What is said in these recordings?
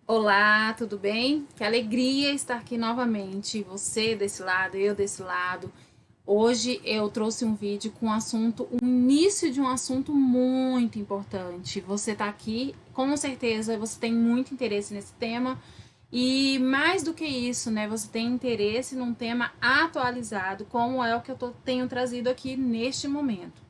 Olá, tudo bem? Que alegria estar aqui novamente. Você desse lado, eu desse lado. Hoje eu trouxe um vídeo com o início de um assunto muito importante. Você está aqui, com certeza você tem muito interesse nesse tema. E mais do que isso, né? Você tem interesse num tema atualizado, como é o que tenho trazido aqui neste momento.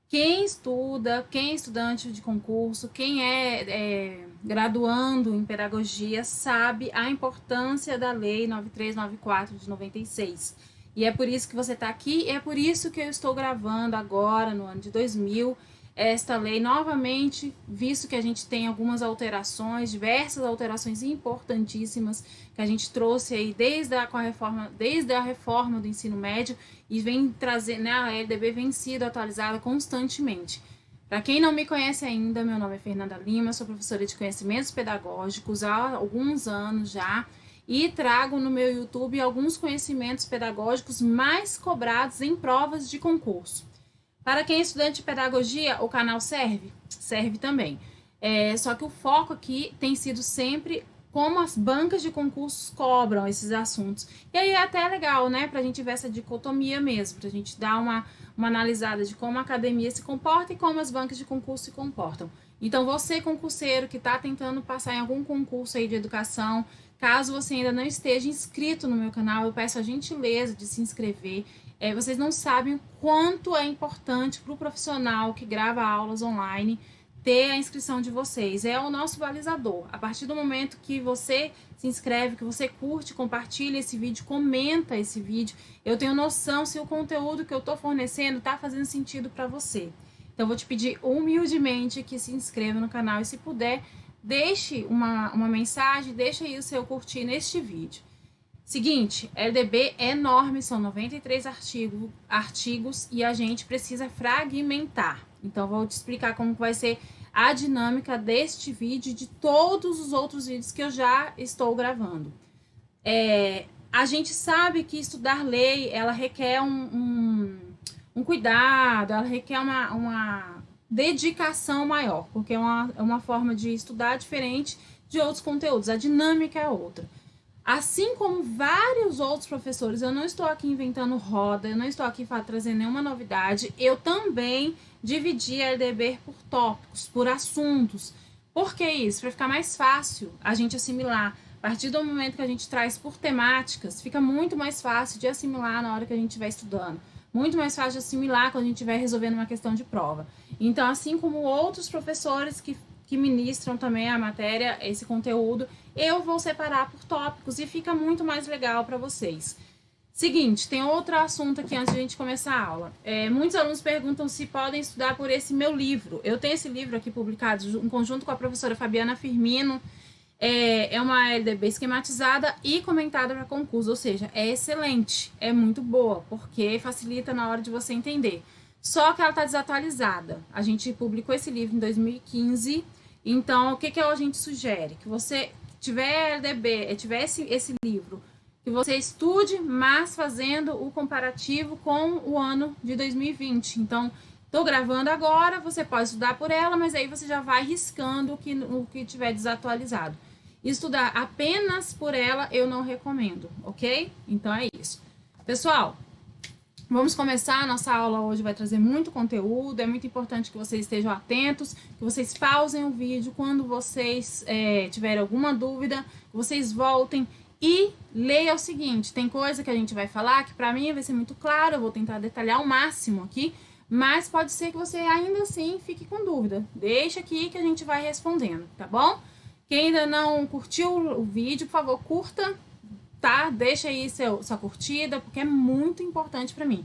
Quem estuda, quem é estudante de concurso, quem é graduando em pedagogia, sabe a importância da Lei 9394 de 96. E é por isso que você está aqui, e é por isso que eu estou gravando agora, no ano de 2000, esta lei novamente, visto que a gente tem algumas alterações, diversas alterações importantíssimas que a gente trouxe aí desde a reforma do ensino médio e vem trazendo, né, a LDB vem sido atualizada constantemente. Para quem não me conhece ainda, meu nome é Fernanda Lima, sou professora de conhecimentos pedagógicos há alguns anos já e trago no meu YouTube alguns conhecimentos pedagógicos mais cobrados em provas de concurso. Para quem é estudante de pedagogia, o canal serve? Serve também. Só que o foco aqui tem sido sempre como as bancas de concursos cobram esses assuntos. E aí é até legal, né, para a gente ver essa dicotomia mesmo, para a gente dar uma analisada de como a academia se comporta e como as bancas de concurso se comportam. Então, você, concurseiro, que está tentando passar em algum concurso aí de educação, caso você ainda não esteja inscrito no meu canal, eu peço a gentileza de se inscrever. Vocês não sabem o quanto é importante para o profissional que grava aulas online ter a inscrição de vocês. É o nosso balizador. A partir do momento que você se inscreve, que você curte, compartilha esse vídeo, comenta esse vídeo, eu tenho noção se o conteúdo que eu estou fornecendo está fazendo sentido para você. Então, eu vou te pedir humildemente que se inscreva no canal e, se puder, deixe uma mensagem, deixe aí o seu curtir neste vídeo. Seguinte, LDB é enorme, são 93 artigos e a gente precisa fragmentar. Então, vou te explicar como vai ser a dinâmica deste vídeo e de todos os outros vídeos que eu já estou gravando. A gente sabe que estudar lei, ela requer um cuidado, ela requer uma dedicação maior, porque é uma forma de estudar diferente de outros conteúdos, a dinâmica é outra. Assim como vários outros professores, eu não estou aqui inventando roda, eu não estou aqui trazendo nenhuma novidade, eu também dividi a LDB por tópicos, por assuntos. Por que isso? Para ficar mais fácil a gente assimilar. A partir do momento que a gente traz por temáticas, fica muito mais fácil de assimilar na hora que a gente estiver estudando. Muito mais fácil de assimilar quando a gente estiver resolvendo uma questão de prova. Então, assim como outros professores que ministram também a matéria, esse conteúdo, eu vou separar por tópicos e fica muito mais legal para vocês. Seguinte, tem outro assunto aqui antes de a gente começar a aula. Muitos alunos perguntam se podem estudar por esse meu livro. Eu tenho esse livro aqui publicado em conjunto com a professora Fabiana Firmino. É uma LDB esquematizada e comentada para concurso, ou seja, é excelente, é muito boa, porque facilita na hora de você entender. Só que ela está desatualizada. A gente publicou esse livro em 2015, então o que a gente sugere? Que você tiver LDB, tiver esse livro, que você estude, mas fazendo o comparativo com o ano de 2020. Então, estou gravando agora, você pode estudar por ela, mas aí você já vai riscando o que tiver desatualizado. Estudar apenas por ela eu não recomendo, ok? Então é isso. Pessoal, vamos começar. A nossa aula hoje vai trazer muito conteúdo. É muito importante que vocês estejam atentos, que vocês pausem o vídeo quando vocês tiverem alguma dúvida, que vocês voltem e leiam o seguinte. Tem coisa que a gente vai falar que para mim vai ser muito claro, eu vou tentar detalhar o máximo aqui, mas pode ser que você ainda assim fique com dúvida. Deixa aqui que a gente vai respondendo, tá bom? Quem ainda não curtiu o vídeo, por favor, curta, tá? Deixa aí sua curtida, porque é muito importante para mim.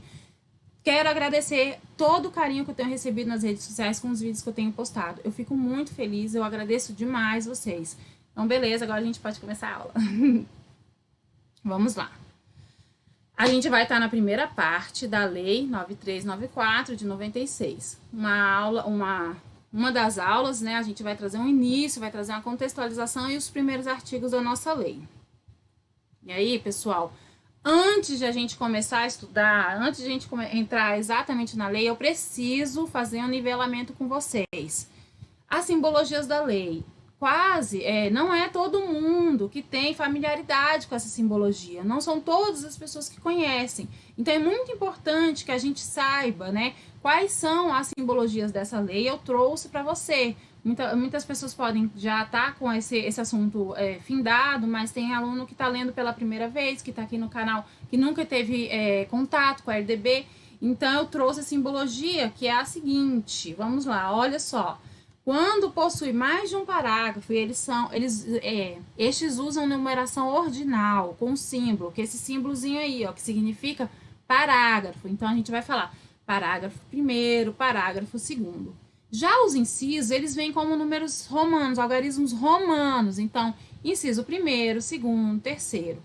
Quero agradecer todo o carinho que eu tenho recebido nas redes sociais com os vídeos que eu tenho postado. Eu fico muito feliz, eu agradeço demais vocês. Então, beleza, agora a gente pode começar a aula. Vamos lá. A gente vai estar na primeira parte da Lei 9394 de 96. Uma das aulas, né, a gente vai trazer um início, vai trazer uma contextualização e os primeiros artigos da nossa lei. E aí, pessoal, antes de a gente começar a estudar, antes de a gente entrar exatamente na lei, eu preciso fazer um nivelamento com vocês. As simbologias da lei. não é todo mundo que tem familiaridade com essa simbologia, não são todas as pessoas que conhecem. Então é muito importante que a gente saiba, né, quais são as simbologias dessa lei. Eu trouxe para você. Muitas pessoas podem já estar com esse assunto findado, mas tem aluno que está lendo pela primeira vez, que está aqui no canal, que nunca teve contato com a LDB. Então eu trouxe a simbologia, que é a seguinte, vamos lá, olha só. Quando possui mais de um parágrafo, estes usam numeração ordinal, com símbolo, que é esse símbolozinho aí, ó, que significa parágrafo. Então, a gente vai falar parágrafo primeiro, parágrafo segundo. Já os incisos, eles vêm como números romanos, algarismos romanos. Então, inciso primeiro, segundo, terceiro.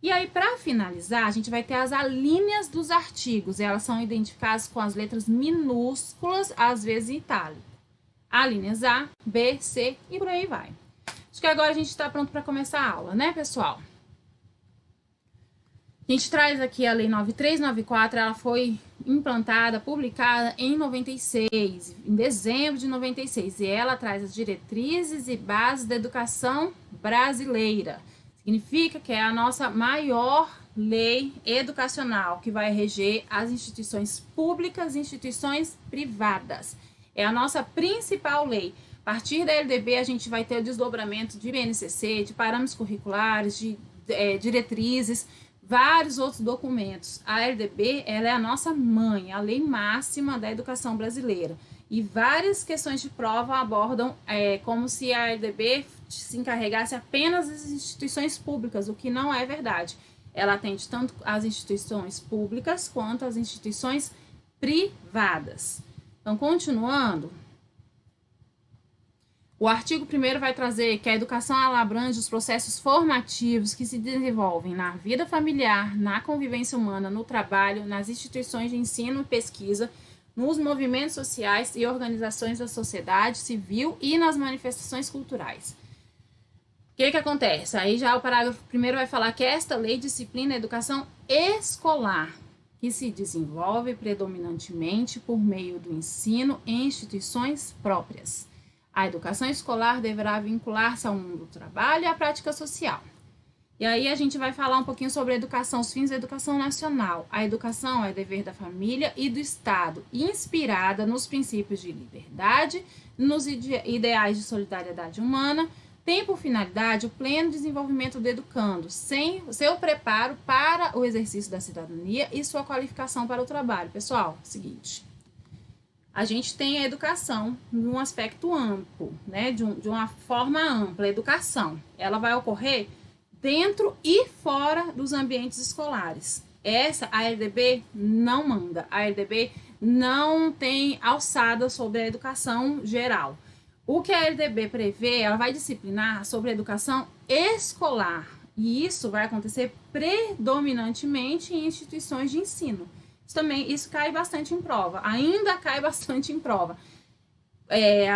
E aí, para finalizar, a gente vai ter as alíneas dos artigos. Elas são identificadas com as letras minúsculas, às vezes em itálico. Alíneas A, B, C e por aí vai. Acho que agora a gente está pronto para começar a aula, né, pessoal? A gente traz aqui a Lei 9394, ela foi implantada, publicada em 96, em dezembro de 96, e ela traz as diretrizes e bases da educação brasileira. Significa que é a nossa maior lei educacional, que vai reger as instituições públicas e instituições privadas. É a nossa principal lei. A partir da LDB, a gente vai ter o desdobramento de BNCC, de parâmetros curriculares, de diretrizes, vários outros documentos. A LDB, ela é a nossa mãe, a lei máxima da educação brasileira. E várias questões de prova abordam como se a LDB se encarregasse apenas das instituições públicas, o que não é verdade. Ela atende tanto às instituições públicas quanto às instituições privadas. Então, continuando, o artigo 1º vai trazer que a educação ela abrange os processos formativos que se desenvolvem na vida familiar, na convivência humana, no trabalho, nas instituições de ensino e pesquisa, nos movimentos sociais e organizações da sociedade civil e nas manifestações culturais. O que acontece? Aí já o parágrafo 1º vai falar que esta lei disciplina a educação escolar, que se desenvolve predominantemente por meio do ensino em instituições próprias. A educação escolar deverá vincular-se ao mundo do trabalho e à prática social. E aí a gente vai falar um pouquinho sobre a educação, os fins da educação nacional. A educação é dever da família e do Estado, inspirada nos princípios de liberdade, nos ideais de solidariedade humana, tem por finalidade o pleno desenvolvimento do educando, seu preparo para o exercício da cidadania e sua qualificação para o trabalho. Pessoal, seguinte, a gente tem a educação num aspecto amplo, né, de uma forma ampla. A educação, ela vai ocorrer dentro e fora dos ambientes escolares. A LDB não manda, a LDB não tem alçada sobre a educação geral. O que a LDB prevê, ela vai disciplinar sobre a educação escolar, e isso vai acontecer predominantemente em instituições de ensino. Isso cai bastante em prova, ainda cai bastante em prova.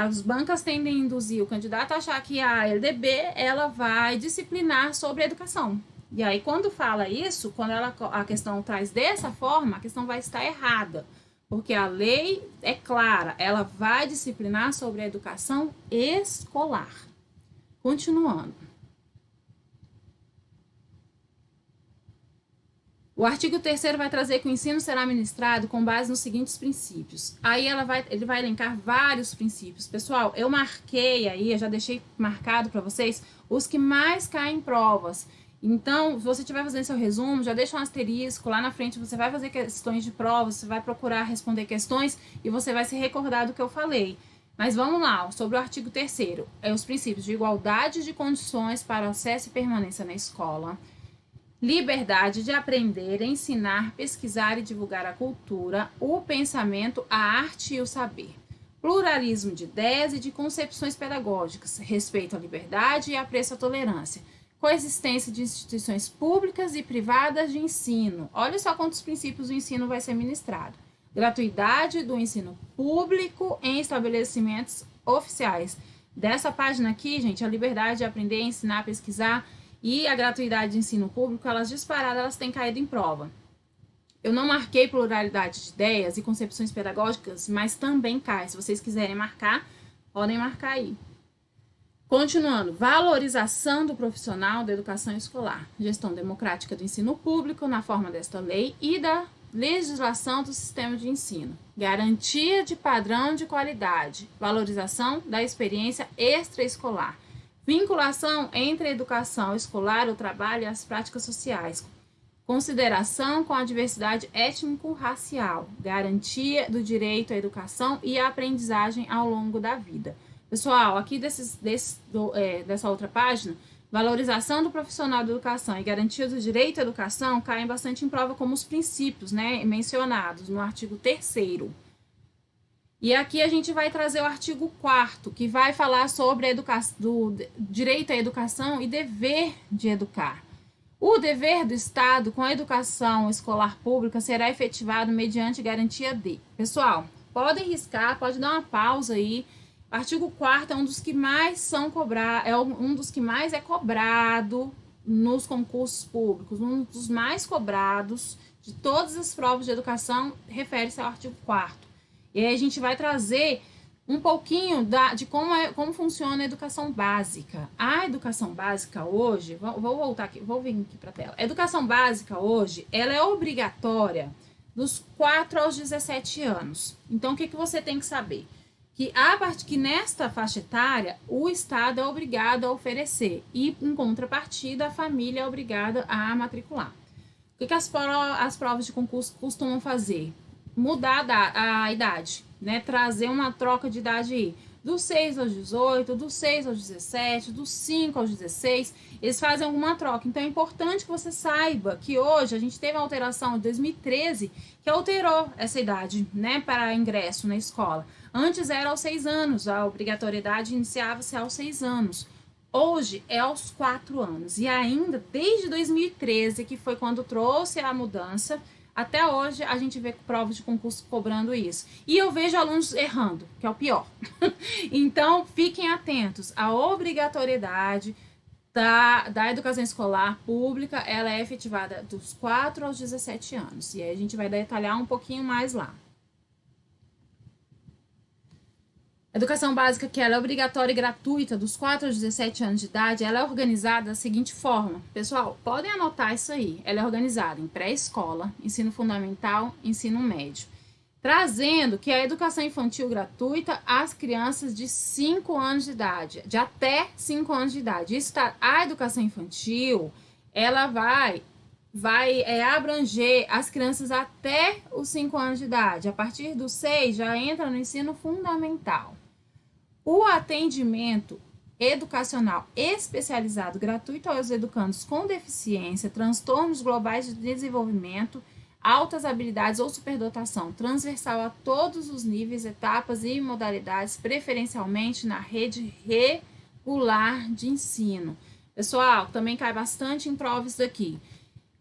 As bancas tendem a induzir o candidato a achar que a LDB ela vai disciplinar sobre a educação. E aí, quando fala isso, quando a questão traz dessa forma, a questão vai estar errada. Porque a lei é clara, ela vai disciplinar sobre a educação escolar. Continuando. O artigo 3º vai trazer que o ensino será ministrado com base nos seguintes princípios. Aí ele vai elencar vários princípios. Pessoal, eu marquei aí, eu já deixei marcado para vocês os que mais caem em provas. Então, se você estiver fazendo seu resumo, já deixa um asterisco, lá na frente você vai fazer questões de prova, você vai procurar responder questões e você vai se recordar do que eu falei. Mas vamos lá, sobre o artigo 3º, os princípios de igualdade de condições para acesso e permanência na escola, liberdade de aprender, ensinar, pesquisar e divulgar a cultura, o pensamento, a arte e o saber, pluralismo de ideias e de concepções pedagógicas, respeito à liberdade e apreço à tolerância, coexistência de instituições públicas e privadas de ensino. Olha só quantos princípios do ensino vai ser ministrado. Gratuidade do ensino público em estabelecimentos oficiais. Dessa página aqui, gente, a liberdade de aprender, ensinar, pesquisar e a gratuidade de ensino público, elas disparadas, elas têm caído em prova. Eu não marquei pluralidade de ideias e concepções pedagógicas, mas também cai. Se vocês quiserem marcar, podem marcar aí. Continuando, valorização do profissional da educação escolar, gestão democrática do ensino público na forma desta lei e da legislação do sistema de ensino, garantia de padrão de qualidade, valorização da experiência extraescolar, vinculação entre a educação escolar, o trabalho e as práticas sociais, consideração com a diversidade étnico-racial, garantia do direito à educação e à aprendizagem ao longo da vida. Pessoal, aqui dessa outra página, valorização do profissional da educação e garantia do direito à educação caem bastante em prova como os princípios, né, mencionados no artigo 3º. E aqui a gente vai trazer o artigo 4º, que vai falar sobre a do direito à educação e dever de educar. O dever do Estado com a educação escolar pública será efetivado mediante garantia de... Pessoal, podem riscar, pode dar uma pausa aí. O artigo 4º é um dos que mais são cobrados, um dos que mais é cobrado nos concursos públicos, um dos mais cobrados de todas as provas de educação, refere-se ao artigo 4º. E aí a gente vai trazer um pouquinho de como funciona a educação básica. A educação básica hoje, vou voltar aqui, vou vir aqui para a tela. A educação básica hoje, ela é obrigatória dos 4 aos 17 anos. Então, o que você tem que saber? Que nesta faixa etária, o Estado é obrigado a oferecer e, em contrapartida, a família é obrigada a matricular. O que as provas de concurso costumam fazer? Mudar a idade, né? Trazer uma troca de idade aí. Dos 6 aos 18, dos 6 aos 17, dos 5 aos 16, eles fazem alguma troca. Então, é importante que você saiba que hoje a gente teve uma alteração em 2013 que alterou essa idade, né, para ingresso na escola. Antes era aos 6 anos, a obrigatoriedade iniciava-se aos 6 anos. Hoje é aos 4 anos. E ainda, desde 2013, que foi quando trouxe a mudança, até hoje a gente vê provas de concurso cobrando isso. E eu vejo alunos errando, que é o pior. Então, fiquem atentos. A obrigatoriedade da educação escolar pública, ela é efetivada dos 4 aos 17 anos. E aí a gente vai detalhar um pouquinho mais lá. Educação básica, que ela é obrigatória e gratuita dos 4 aos 17 anos de idade, ela é organizada da seguinte forma. Pessoal, podem anotar isso aí. Ela é organizada em pré-escola, ensino fundamental, ensino médio. Trazendo que a educação infantil gratuita às crianças de 5 anos de idade, de até 5 anos de idade. A educação infantil, ela vai abranger as crianças até os 5 anos de idade. A partir dos 6 já entra no ensino fundamental. O atendimento educacional especializado gratuito aos educandos com deficiência, transtornos globais de desenvolvimento, altas habilidades ou superdotação, transversal a todos os níveis, etapas e modalidades, preferencialmente na rede regular de ensino. Pessoal, também cai bastante em provas daqui.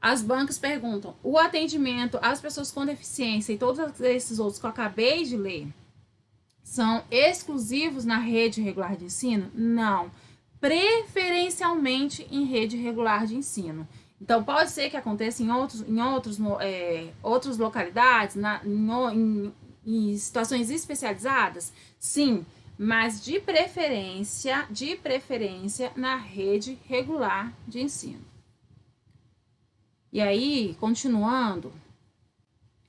As bancas perguntam, o atendimento às pessoas com deficiência e todos esses outros que eu acabei de ler, são exclusivos na rede regular de ensino? Não. Preferencialmente em rede regular de ensino. Então, pode ser que aconteça em outras localidades, em situações especializadas? Sim, mas de preferência na rede regular de ensino. E aí, continuando,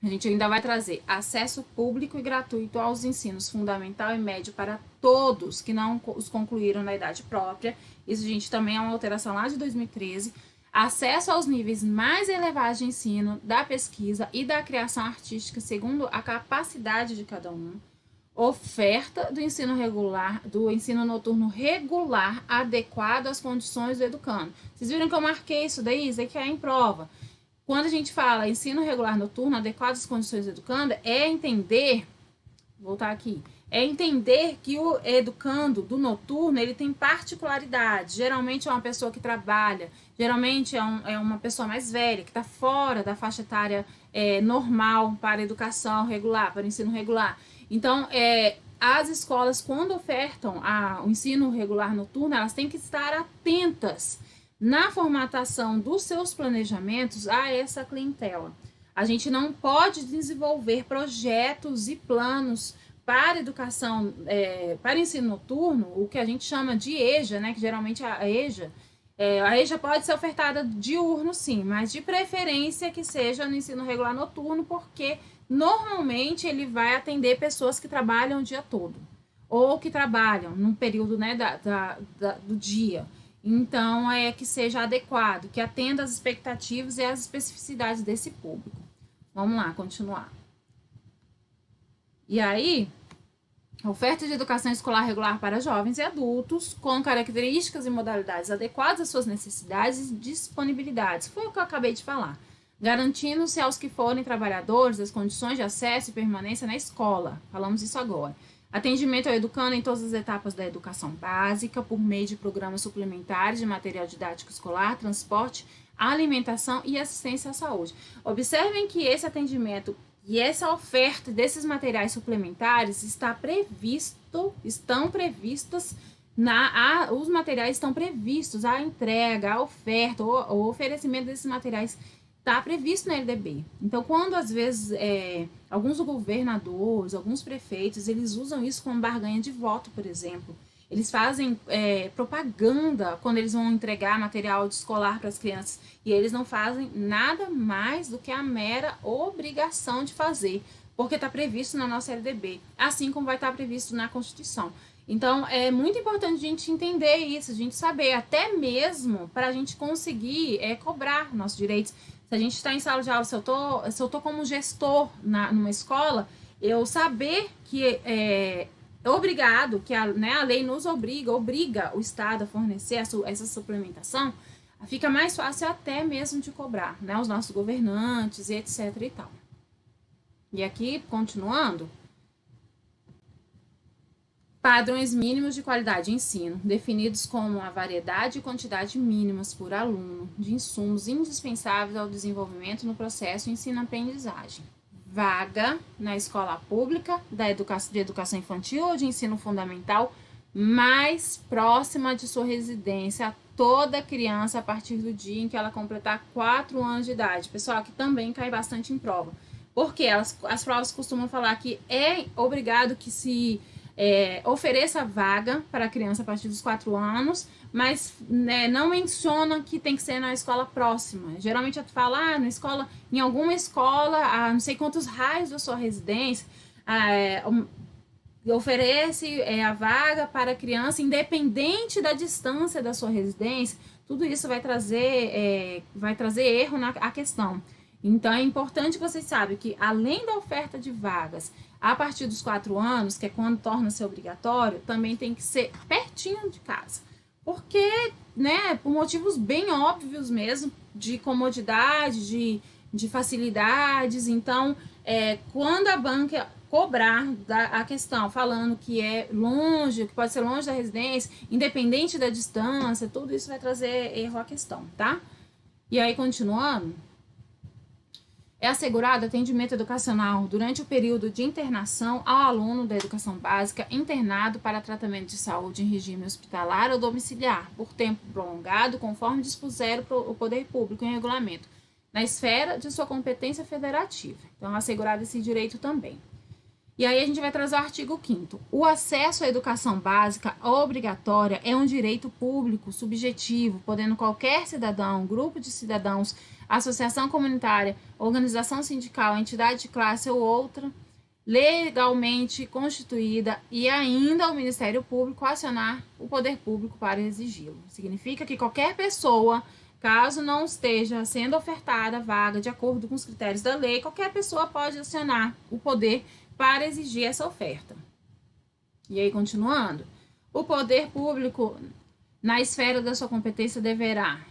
a gente ainda vai trazer acesso público e gratuito aos ensinos fundamental e médio para todos que não os concluíram na idade própria. Isso, gente, também é uma alteração lá de 2013. Acesso aos níveis mais elevados de ensino, da pesquisa e da criação artística segundo a capacidade de cada um. Oferta do ensino regular, do ensino noturno regular, adequado às condições do educando. Vocês viram que eu marquei isso daí? Isso aqui é em prova. Quando a gente fala ensino regular noturno, adequado às condições do educando, é entender, vou voltar aqui, é entender que o educando do noturno, ele tem particularidades. Geralmente é uma pessoa que trabalha, geralmente é uma pessoa mais velha, que está fora da faixa etária normal para a educação regular, para o ensino regular. Então, as escolas, quando ofertam o ensino regular noturno, elas têm que estar atentas na formatação dos seus planejamentos a essa clientela. A gente não pode desenvolver projetos e planos para educação, para ensino noturno, o que a gente chama de EJA, né, que geralmente a EJA pode ser ofertada diurno, sim, mas de preferência que seja no ensino regular noturno, porque normalmente ele vai atender pessoas que trabalham o dia todo, ou que trabalham num período, né, do dia. Então, é que seja adequado, que atenda às expectativas e às especificidades desse público. Vamos lá, continuar. E aí, oferta de educação escolar regular para jovens e adultos, com características e modalidades adequadas às suas necessidades e disponibilidades. Foi o que eu acabei de falar. Garantindo-se aos que forem trabalhadores as condições de acesso e permanência na escola. Falamos isso agora. Atendimento ao educando em todas as etapas da educação básica, por meio de programas suplementares de material didático escolar, transporte, alimentação e assistência à saúde. Observem que esse atendimento e essa oferta desses materiais suplementares estão previstos os materiais estão previstos, a entrega, a oferta, o oferecimento desses materiais está previsto na LDB. Então, quando às vezes alguns governadores, alguns prefeitos, eles usam isso como barganha de voto, por exemplo. Eles fazem propaganda quando eles vão entregar material escolar para as crianças. E eles não fazem nada mais do que a mera obrigação de fazer, porque está previsto na nossa LDB, assim como vai estar previsto na Constituição. Então, é muito importante a gente entender isso, a gente saber, até mesmo para a gente conseguir cobrar nossos direitos. Se a gente está em sala de aula, se eu tô como gestor numa escola, eu saber que é obrigado, que a lei nos obriga o Estado a fornecer essa suplementação, fica mais fácil até mesmo de cobrar, né, os nossos governantes e etc e tal. E aqui, continuando, padrões mínimos de qualidade de ensino, definidos como a variedade e quantidade mínimas por aluno de insumos indispensáveis ao desenvolvimento no processo de ensino-aprendizagem. Vaga na escola pública de educação infantil ou de ensino fundamental mais próxima de sua residência a toda criança a partir do dia em que ela completar 4 anos de idade. Pessoal, que também cai bastante em prova. Porque as provas costumam falar que é obrigado que se ofereça vaga para a criança a partir dos 4 anos, mas não menciona que tem que ser na escola próxima. Geralmente fala, em alguma escola, a não sei quantos raios da sua residência, oferece a vaga para a criança, independente da distância da sua residência. Tudo isso vai trazer erro na questão. Então, é importante que vocês saibam que, além da oferta de vagas a partir dos 4 anos, que é quando torna-se obrigatório, também tem que ser pertinho de casa. Porque, por motivos bem óbvios mesmo, de comodidade, de facilidades. Então, quando a banca cobrar a questão, falando que é longe, que pode ser longe da residência, independente da distância, tudo isso vai trazer erro à questão, tá? E aí, continuando, é assegurado atendimento educacional durante o período de internação ao aluno da educação básica internado para tratamento de saúde em regime hospitalar ou domiciliar, por tempo prolongado, conforme dispuser o poder público em regulamento, na esfera de sua competência federativa. Então, é assegurado esse direito também. E aí a gente vai trazer o artigo 5º. O acesso à educação básica obrigatória é um direito público subjetivo, podendo qualquer cidadão, grupo de cidadãos, associação comunitária, organização sindical, entidade de classe ou outra, legalmente constituída, e ainda o Ministério Público acionar o poder público para exigi-lo. Significa que qualquer pessoa, caso não esteja sendo ofertada vaga de acordo com os critérios da lei, qualquer pessoa pode acionar o poder para exigir essa oferta. E aí, continuando, o poder público, na esfera da sua competência, deverá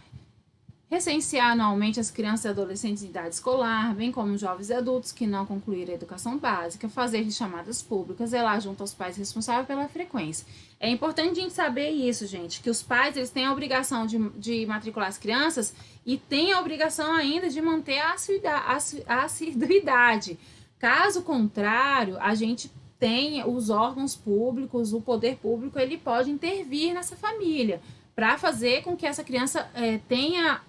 recensear anualmente as crianças e adolescentes em idade escolar, bem como jovens e adultos que não concluíram a educação básica, fazer chamadas públicas, zelar junto aos pais responsáveis pela frequência. É importante a gente saber isso, gente, que os pais eles têm a obrigação de matricular as crianças e têm a obrigação ainda de manter a assiduidade. Caso contrário, a gente tem os órgãos públicos, o poder público, ele pode intervir nessa família para fazer com que essa criança tenha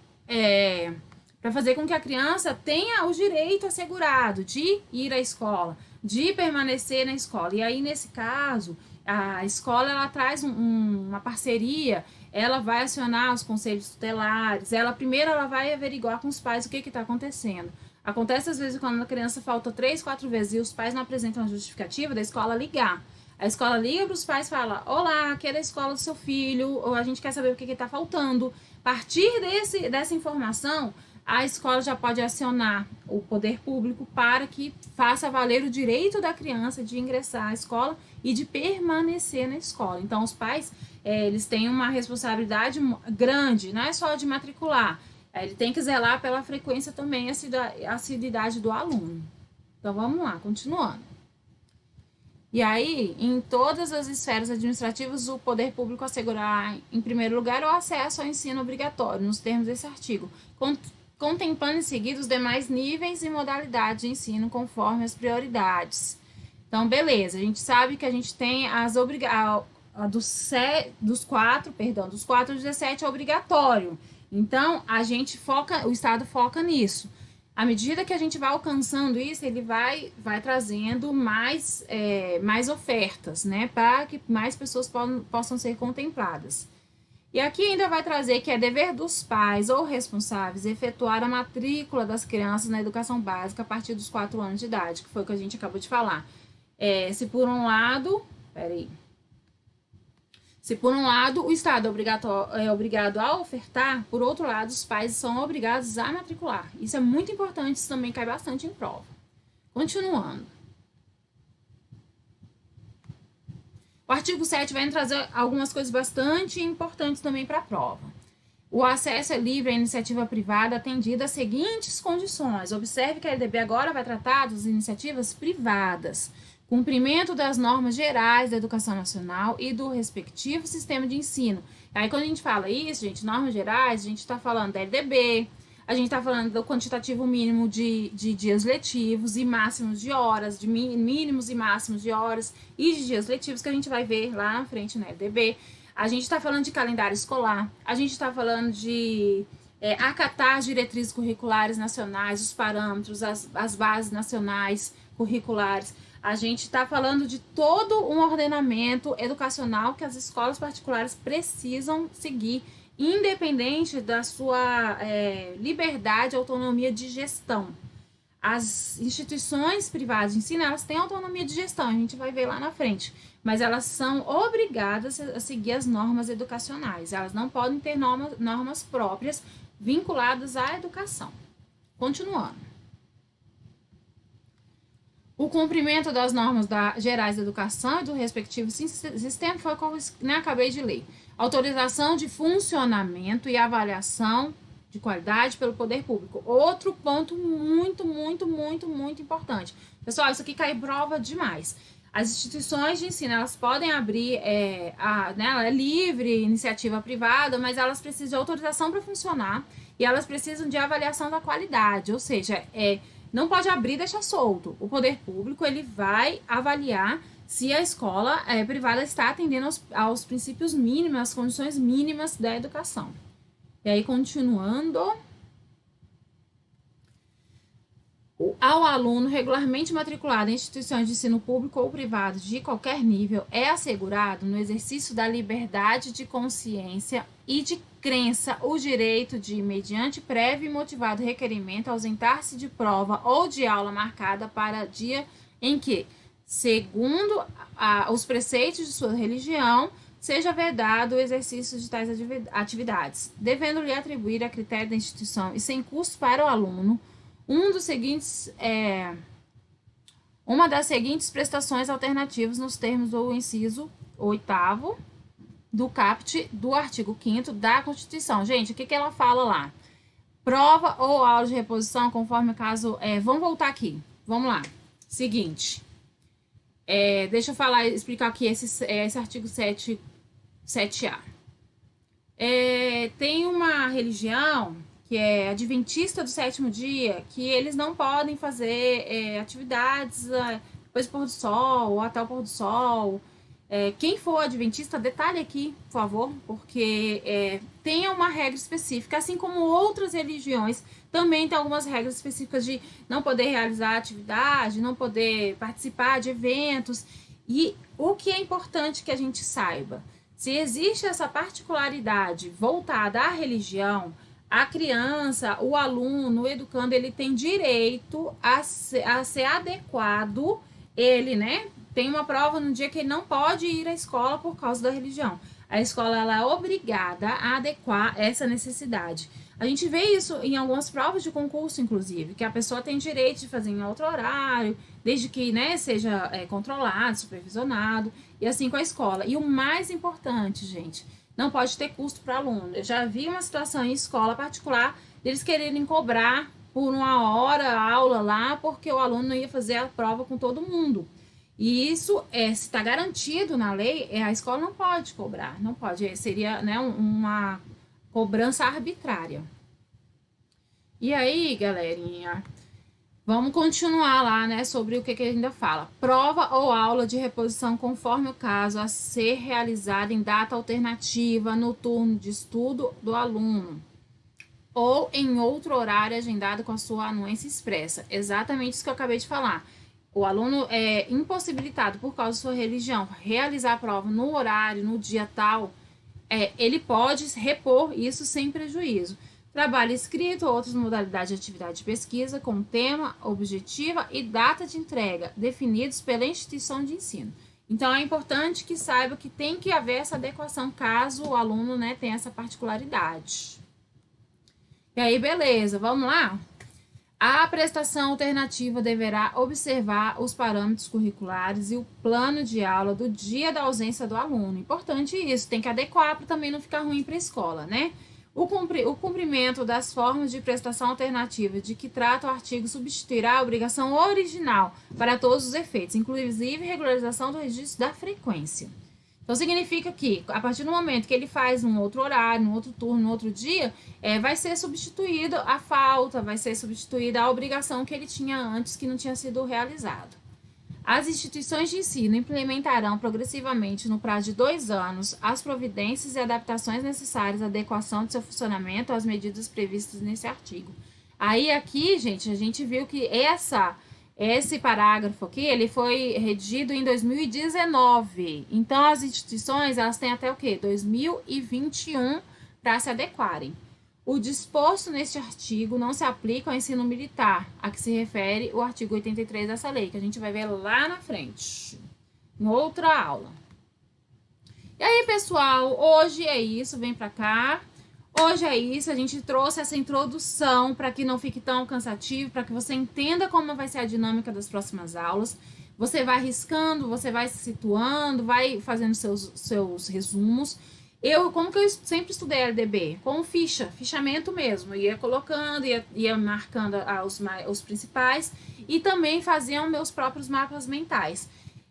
o direito assegurado de ir à escola, de permanecer na escola. E aí, nesse caso, a escola ela traz uma parceria, ela vai acionar os conselhos tutelares, primeiro ela vai averiguar com os pais o que está acontecendo. Acontece às vezes quando a criança falta 3, 4 vezes e os pais não apresentam a justificativa da escola ligar. A escola liga para os pais e fala: olá, aqui é da escola do seu filho, ou a gente quer saber o que está faltando. A partir dessa informação, a escola já pode acionar o poder público para que faça valer o direito da criança de ingressar à escola e de permanecer na escola. Então, os pais, eles têm uma responsabilidade grande, não é só de matricular, ele tem que zelar pela frequência também e assiduidade do aluno. Então, vamos lá, continuando. E aí, em todas as esferas administrativas, o poder público assegurará, em primeiro lugar, o acesso ao ensino obrigatório, nos termos desse artigo, contemplando em seguida os demais níveis e modalidades de ensino conforme as prioridades. Então, beleza, a gente sabe que a gente tem dos 4 aos 17 é obrigatório. Então, o Estado foca nisso. À medida que a gente vai alcançando isso, ele vai trazendo mais ofertas, né, para que mais pessoas possam ser contempladas. E aqui ainda vai trazer que é dever dos pais ou responsáveis efetuar a matrícula das crianças na educação básica a partir dos 4 anos de idade, que foi o que a gente acabou de falar. Se por um lado, o Estado é obrigado a ofertar, por outro lado, os pais são obrigados a matricular. Isso é muito importante, isso também cai bastante em prova. Continuando. O artigo 7 vai trazer algumas coisas bastante importantes também para a prova. O acesso é livre à iniciativa privada atendida às seguintes condições. Observe que a LDB agora vai tratar das iniciativas privadas. Cumprimento das normas gerais da educação nacional e do respectivo sistema de ensino. Aí, quando a gente fala isso, gente, normas gerais, a gente está falando da LDB, a gente está falando do quantitativo mínimo de dias letivos e máximos de horas, de mínimos e máximos de horas e de dias letivos, que a gente vai ver lá na frente na LDB. A gente está falando de calendário escolar, a gente está falando de acatar as diretrizes curriculares nacionais, os parâmetros, as bases nacionais curriculares. A gente está falando de todo um ordenamento educacional que as escolas particulares precisam seguir, independente da sua liberdade e autonomia de gestão. As instituições privadas de ensino, elas têm autonomia de gestão, a gente vai ver lá na frente, mas elas são obrigadas a seguir as normas educacionais, elas não podem ter normas próprias vinculadas à educação. Continuando. O cumprimento das normas gerais da educação e do respectivo sistema foi como acabei de ler. Autorização de funcionamento e avaliação de qualidade pelo poder público. Outro ponto muito, muito, muito, muito importante. Pessoal, isso aqui cai prova demais. As instituições de ensino, elas podem abrir, ela é livre, iniciativa privada, mas elas precisam de autorização para funcionar e elas precisam de avaliação da qualidade, ou seja, não pode abrir e deixar solto. O poder público, ele vai avaliar se a escola privada está atendendo aos princípios mínimos, às condições mínimas da educação. E aí, continuando. Ao aluno regularmente matriculado em instituições de ensino público ou privado de qualquer nível, é assegurado, no exercício da liberdade de consciência e de crença, o direito de, mediante prévio e motivado requerimento, ausentar-se de prova ou de aula marcada para dia em que, segundo os preceitos de sua religião, seja vedado o exercício de tais atividades, devendo-lhe atribuir a critério da instituição e sem custo para o aluno uma das seguintes prestações alternativas nos termos do inciso 8º do caput do artigo 5º da Constituição. Gente, o que ela fala lá? Prova ou aula de reposição, conforme o caso... vamos voltar aqui. Vamos lá. Seguinte. Deixa eu explicar aqui esse artigo 7A. Tem uma religião que é adventista do sétimo dia, que eles não podem fazer atividades depois do pôr do sol ou até o pôr do sol. Quem for adventista, detalhe aqui, por favor, porque tenha uma regra específica, assim como outras religiões também tem algumas regras específicas de não poder realizar atividade, não poder participar de eventos. E o que é importante que a gente saiba, se existe essa particularidade voltada à religião, a criança, o aluno, o educando, ele tem direito a ser adequado, ele, né? Tem uma prova no dia que ele não pode ir à escola por causa da religião. A escola ela é obrigada a adequar essa necessidade. A gente vê isso em algumas provas de concurso, inclusive, que a pessoa tem direito de fazer em outro horário, desde que, né, seja controlado, supervisionado, e assim com a escola. E o mais importante, gente, não pode ter custo para aluno. Eu já vi uma situação em escola particular deles quererem cobrar por uma hora aula lá, porque o aluno não ia fazer a prova com todo mundo. E isso, se está garantido na lei, a escola não pode cobrar, não pode, seria, né, uma cobrança arbitrária. E aí, galerinha, vamos continuar lá, né, sobre o que ainda fala. Prova ou aula de reposição conforme o caso a ser realizada em data alternativa no turno de estudo do aluno ou em outro horário agendado com a sua anuência expressa. Exatamente isso que eu acabei de falar. O aluno é impossibilitado por causa da sua religião realizar a prova no horário, no dia tal, ele pode repor isso sem prejuízo. Trabalho escrito ou outras modalidades de atividade de pesquisa com tema, objetiva e data de entrega definidos pela instituição de ensino. Então, é importante que saiba que tem que haver essa adequação caso o aluno, né, tenha essa particularidade. E aí, beleza, vamos lá? A prestação alternativa deverá observar os parâmetros curriculares e o plano de aula do dia da ausência do aluno. Importante isso, tem que adequar para também não ficar ruim para a escola, né? O cumprimento das formas de prestação alternativa de que trata o artigo substituirá a obrigação original para todos os efeitos, inclusive regularização do registro da frequência. Então, significa que, a partir do momento que ele faz num outro horário, num outro turno, num outro dia, vai ser substituído a falta, vai ser substituída a obrigação que ele tinha antes, que não tinha sido realizado. As instituições de ensino implementarão progressivamente, no prazo de 2 anos, as providências e adaptações necessárias à adequação de seu funcionamento às medidas previstas nesse artigo. Aí, aqui, gente, a gente viu que esse parágrafo aqui, ele foi redigido em 2019. Então, as instituições, elas têm até o quê? 2021 para se adequarem. O disposto neste artigo não se aplica ao ensino militar, a que se refere o artigo 83 dessa lei, que a gente vai ver lá na frente, em outra aula. E aí, pessoal, hoje é isso, vem para cá. Hoje é isso, a gente trouxe essa introdução para que não fique tão cansativo, para que você entenda como vai ser a dinâmica das próximas aulas. Você vai riscando, você vai se situando, vai fazendo seus resumos. Como que eu sempre estudei LDB? Com fichamento mesmo. Ia colocando, ia marcando os principais e também fazia meus próprios mapas mentais.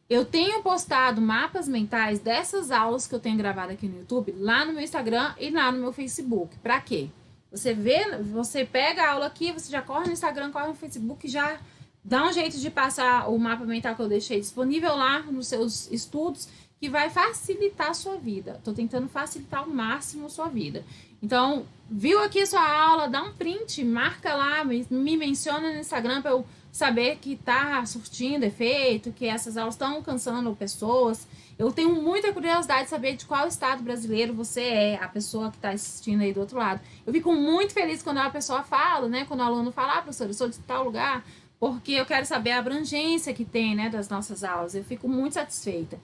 Eu tenho postado mapas mentais dessas aulas que eu tenho gravado aqui no YouTube, lá no meu Instagram e lá no meu Facebook. Para quê? Você pega a aula aqui, você já corre no Instagram, corre no Facebook, já dá um jeito de passar o mapa mental que eu deixei disponível lá nos seus estudos, que vai facilitar a sua vida. Estou tentando facilitar ao máximo a sua vida. Então, viu aqui a sua aula, dá um print, marca lá, me menciona no Instagram para eu saber que está surtindo efeito, que essas aulas estão alcançando pessoas. Eu tenho muita curiosidade de saber de qual estado brasileiro você é, a pessoa que está assistindo aí do outro lado. Eu fico muito feliz quando a pessoa fala, né? Quando o aluno fala, professor, eu sou de tal lugar, porque eu quero saber a abrangência que tem, né, das nossas aulas. Eu fico muito satisfeita.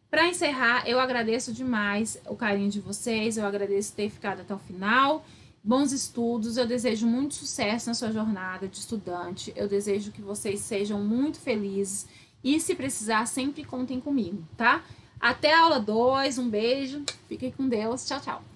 Para encerrar, eu agradeço demais o carinho de vocês, eu agradeço ter ficado até o final. Bons estudos, eu desejo muito sucesso na sua jornada de estudante, eu desejo que vocês sejam muito felizes e, se precisar, sempre contem comigo, tá? Até a aula 2, um beijo, fiquem com Deus, tchau, tchau!